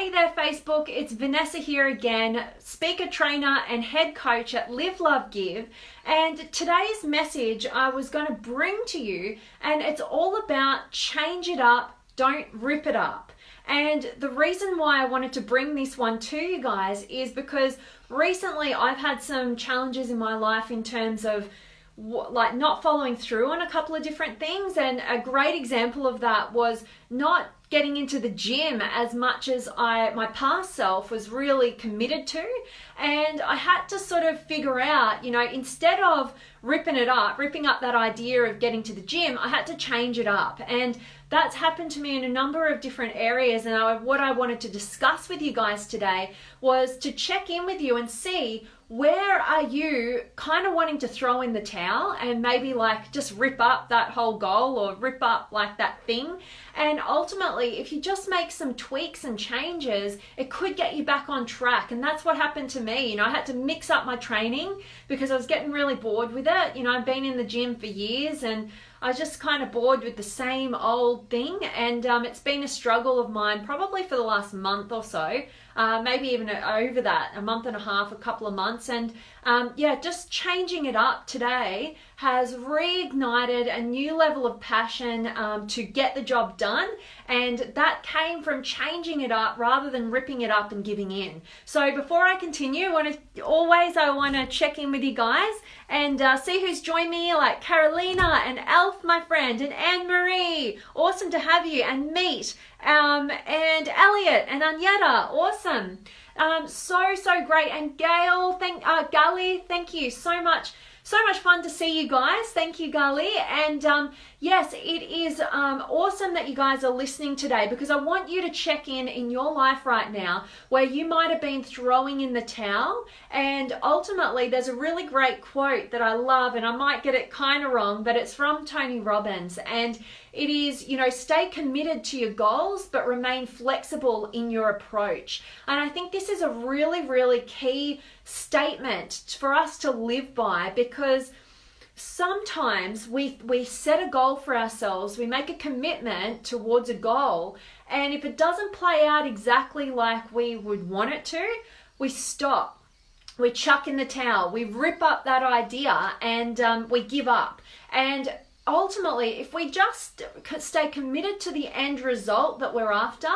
Hey there Facebook, it's Vanessa here again, speaker, trainer and head coach at Live, Love, Give. And today's message I was going to bring to you, and it's all about change it up, don't rip it up. And the reason why I wanted to bring this one to you guys is because recently I've had some challenges in my life in terms of like not following through on a couple of different things, and a great example of that was not getting into the gym as much as my past self was really committed to. And I had to sort of figure out, instead of ripping up that idea of getting to the gym, I had to change it up. And that's happened to me in a number of different areas. And what I wanted to discuss with you guys today was to check in with you and see, where are you kind of wanting to throw in the towel and maybe like just rip up that whole goal or rip up like that thing? And ultimately, if you just make some tweaks and changes, it could get you back on track. And that's what happened to me. I had to mix up my training because I was getting really bored with it. I've been in the gym for years and I was just kind of bored with the same old thing. And it's been a struggle of mine probably for the last month or so. Maybe even over that, a month and a half, a couple of months. And just changing it up today has reignited a new level of passion to get the job done. And that came from changing it up rather than ripping it up and giving in. So before I continue, I want to check in with you guys and see who's joined me, like Carolina and Elf, my friend, and Anne-Marie. Awesome to have you, and Meet, and Elliot and Anyetta. Awesome. So great. And Gail, Gully, thank you so much. So much fun to see you guys. Thank you, Gully. And yes, it is awesome that you guys are listening today, because I want you to check in your life right now where you might have been throwing in the towel. And ultimately, there's a really great quote that I love, and I might get it kind of wrong, but it's from Tony Robbins. And it is, stay committed to your goals, but remain flexible in your approach. And I think this is a really, really key statement for us to live by, because sometimes we set a goal for ourselves, we make a commitment towards a goal, and if it doesn't play out exactly like we would want it to, we stop. We chuck in the towel, we rip up that idea, and we give up. And ultimately, if we just stay committed to the end result that we're after,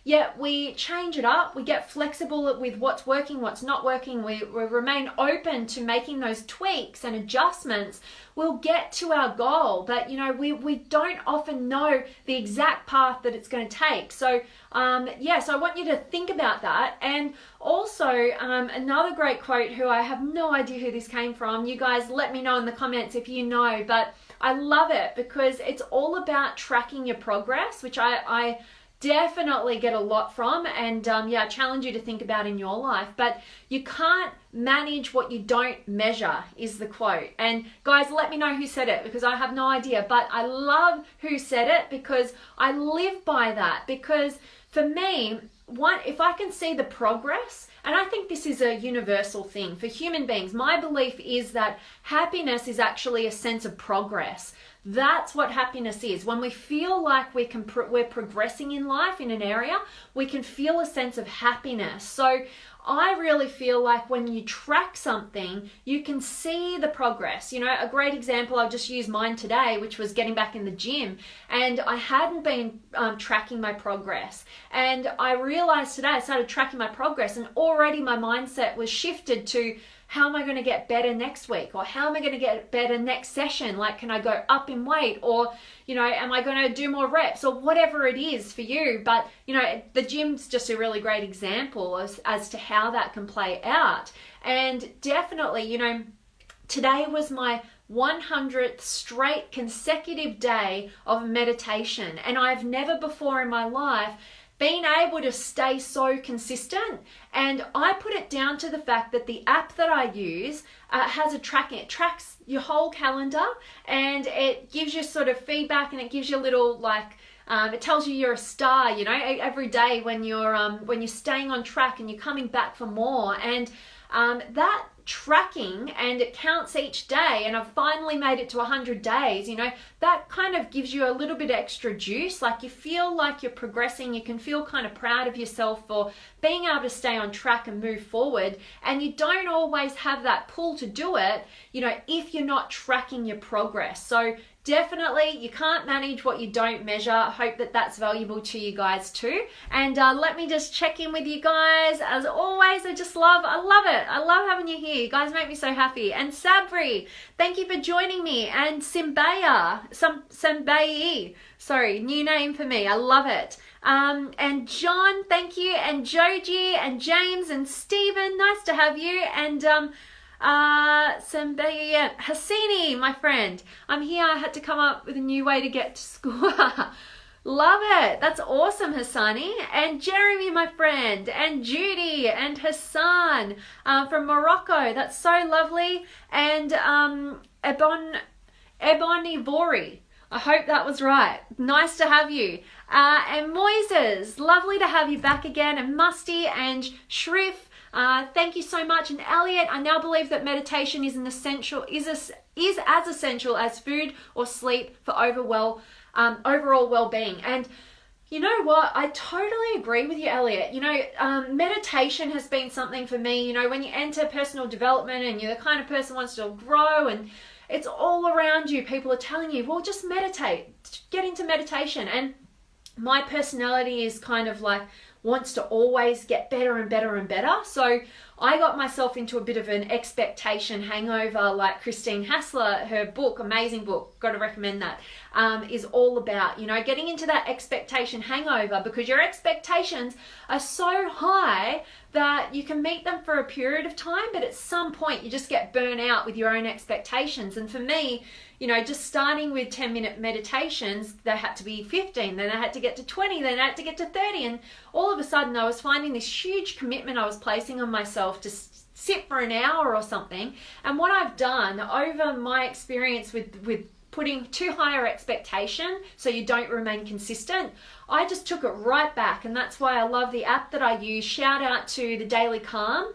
yet we change it up, we get flexible with what's working, what's not working, we remain open to making those tweaks and adjustments, we'll get to our goal. But we don't often know the exact path that it's going to take. So so I want you to think about that. And also another great quote, who I have no idea who this came from, you guys let me know in the comments if you know, but I love it because it's all about tracking your progress, which I definitely get a lot from, and I challenge you to think about in your life. But you can't manage what you don't measure, is the quote. And guys, let me know who said it, because I have no idea, but I love who said it because I live by that. Because for me, if I can see the progress, and I think this is a universal thing for human beings, my belief is that happiness is actually a sense of progress. That's what happiness is. When we feel like we're progressing in life in an area, we can feel a sense of happiness. So I really feel like when you track something, you can see the progress. A great example, I'll just use mine today, which was getting back in the gym. And I hadn't been tracking my progress. And I realized today, I started tracking my progress, and already my mindset was shifted to, how am I going to get better next week? Or how am I going to get better next session? Like, can I go up in weight? Or, am I going to do more reps? Or whatever it is for you. But, the gym's just a really great example as to how that can play out. And definitely, today was my 100th straight consecutive day of meditation. And I've never before in my life been able to stay so consistent. And I put it down to the fact that the app that I use has a tracking. It tracks your whole calendar, and it gives you sort of feedback, and it gives you a little it tells you you're a star, every day when you're staying on track and you're coming back for more. And that tracking and it counts each day and I've finally made it to 100 days, you know, that kind of gives you a little bit extra juice. Like you feel like you're progressing, you can feel kind of proud of yourself for being able to stay on track and move forward. And you don't always have that pull to do it, you know, if you're not tracking your progress. So definitely, you can't manage what you don't measure. I hope that that's valuable to you guys too. And let me just check in with you guys. As always, I love it. I love having you here. You guys make me so happy. And Sabri, thank you for joining me. And Simbayi, sorry, new name for me. I love it. And John, thank you. And Joji and James and Stephen, nice to have you. And Hassini, my friend, I'm here. I had to come up with a new way to get to school. Love it. That's awesome, Hassani. And Jeremy, my friend, and Judy and Hassan from Morocco. That's so lovely. And Ebonivori. I hope that was right. Nice to have you. And Moises, lovely to have you back again. And Musty and Shrif. Thank you so much. And Elliot, I now believe that meditation is as essential as food or sleep for overall well-being. And you know what? I totally agree with you, Elliot. You know, meditation has been something for me. You know, when you enter personal development and you're the kind of person who wants to grow and it's all around you, people are telling you, well, just meditate, get into meditation. And my personality is kind of like, wants to always get better and better and better. So I got myself into a bit of an expectation hangover, like Christine Hassler, her book, amazing book, got to recommend that, is all about, you know, getting into that expectation hangover, because your expectations are so high that you can meet them for a period of time, but at some point you just get burnt out with your own expectations. And for me, you know, just starting with 10-minute meditations, they had to be 15, then I had to get to 20, then I had to get to 30. And all of a sudden I was finding this huge commitment I was placing on myself to sit for an hour or something. And what I've done over my experience with putting too higher expectation so you don't remain consistent, I just took it right back. And that's why I love the app that I use. Shout out to the Daily Calm.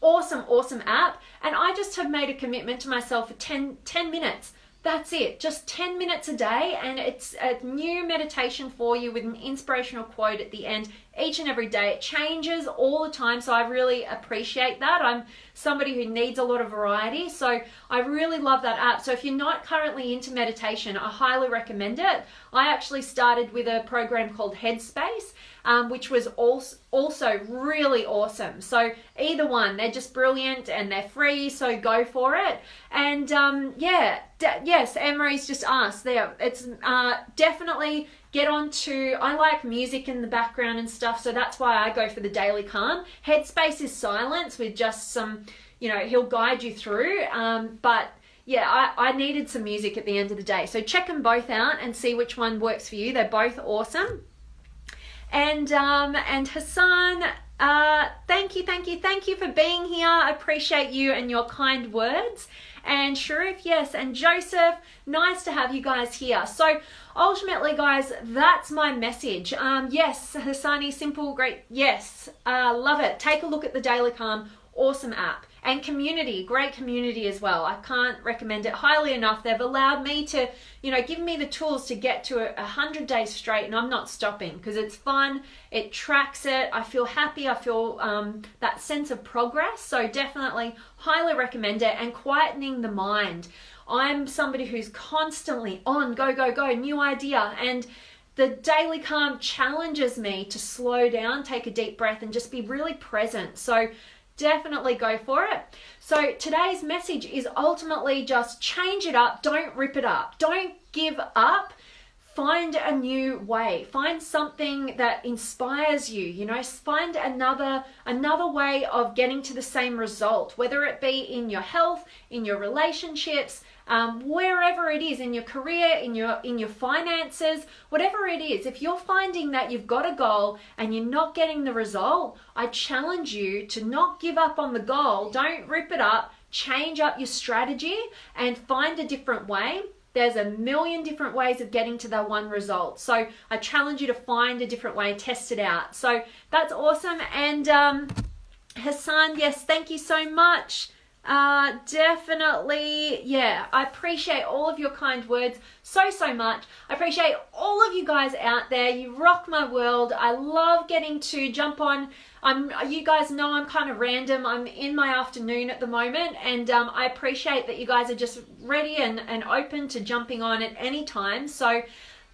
Awesome app. And I just have made a commitment to myself for 10 minutes. That's it, just 10 minutes a day, and it's a new meditation for you with an inspirational quote at the end each and every day. It changes all the time, so I really appreciate that. I'm somebody who needs a lot of variety, so I really love that app. So if you're not currently into meditation, I highly recommend it. I actually started with a program called Headspace, which was also really awesome. So either one, they're just brilliant and they're free, so go for it. And yes, Emery's just asked there. It's definitely get on to, I like music in the background and stuff, so that's why I go for the Daily Calm. Headspace is silence with just some, you know, he'll guide you through, but yeah, I needed some music at the end of the day. So check them both out and see which one works for you. They're both awesome. And Hassan, thank you for being here. I appreciate you and your kind words. And Sharif, yes, and Joseph, nice to have you guys here. So ultimately, guys, that's my message. Yes, Hassani, simple, great, yes, love it. Take a look at the Daily Calm, awesome app. And community, great community as well. I can't recommend it highly enough. They've allowed me to, you know, give me the tools to get to 100 days straight, and I'm not stopping because it's fun. It tracks it. I feel happy. I feel that sense of progress. So definitely highly recommend it. And quietening the mind. I'm somebody who's constantly on, go, new idea. And the Daily Calm challenges me to slow down, take a deep breath, and just be really present. So definitely go for it. So today's message is ultimately just change it up. Don't rip it up. Don't give up. Find a new way. Find something that inspires you. You know, find another way of getting to the same result, whether it be in your health, in your relationships, wherever it is, in your career, in your finances, whatever it is. If you're finding that you've got a goal and you're not getting the result, I challenge you to not give up on the goal. Don't rip it up. Change up your strategy and find a different way. There's a million different ways of getting to that one result. So I challenge you to find a different way, test it out. So that's awesome. And Hassan, yes, thank you so much. Definitely, yeah. I appreciate all of your kind words so much. I appreciate all of you guys out there. You rock my world. I love getting to jump on. You guys know I'm kind of random. I'm in my afternoon at the moment, and I appreciate that you guys are just ready and open to jumping on at any time. So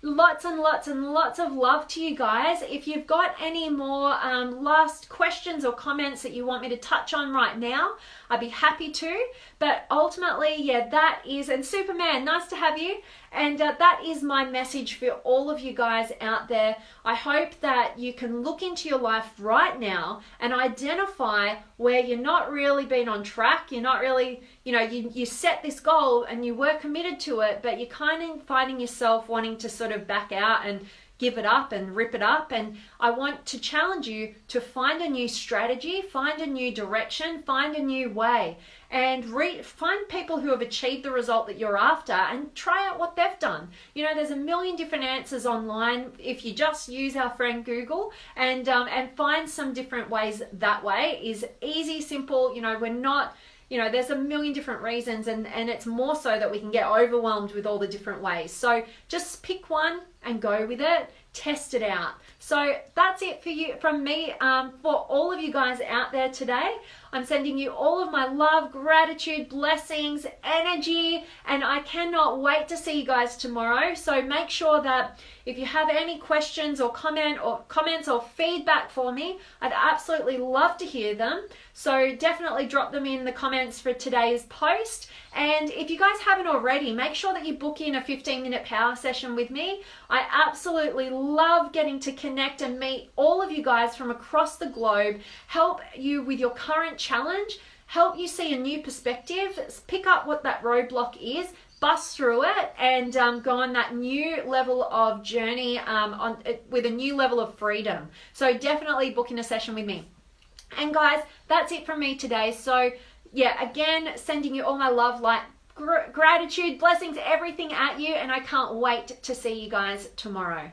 lots and lots and lots of love to you guys. If you've got any more last questions or comments that you want me to touch on right now, I'd be happy to. But ultimately, yeah, that is, and Superman, nice to have you. And that is my message for all of you guys out there. I hope that you can look into your life right now and identify where you're not really been on track. You're not really, you set this goal and you were committed to it, but you're kind of finding yourself wanting to sort of back out and give it up and rip it up. And I want to challenge you to find a new strategy, find a new direction, find a new way, and find people who have achieved the result that you're after and try out what they've done. There's a million different answers online if you just use our friend Google and find some different ways. That way is easy, simple. We're not, there's a million different reasons, and it's more so that we can get overwhelmed with all the different ways. So just pick one and go with it, test it out. So that's it from me, for all of you guys out there today. I'm sending you all of my love, gratitude, blessings, energy, and I cannot wait to see you guys tomorrow. So make sure that if you have any questions or comments or feedback for me, I'd absolutely love to hear them. So definitely drop them in the comments for today's post. And if you guys haven't already, make sure that you book in a 15-minute power session with me. I absolutely love getting to connect and meet all of you guys from across the globe, help you with your current challenge, help you see a new perspective, pick up what that roadblock is, bust through it, and go on that new level of journey with a new level of freedom. So definitely book in a session with me. And guys, that's it from me today. So yeah, again, sending you all my love, light, gratitude, blessings, everything at you, and I can't wait to see you guys tomorrow.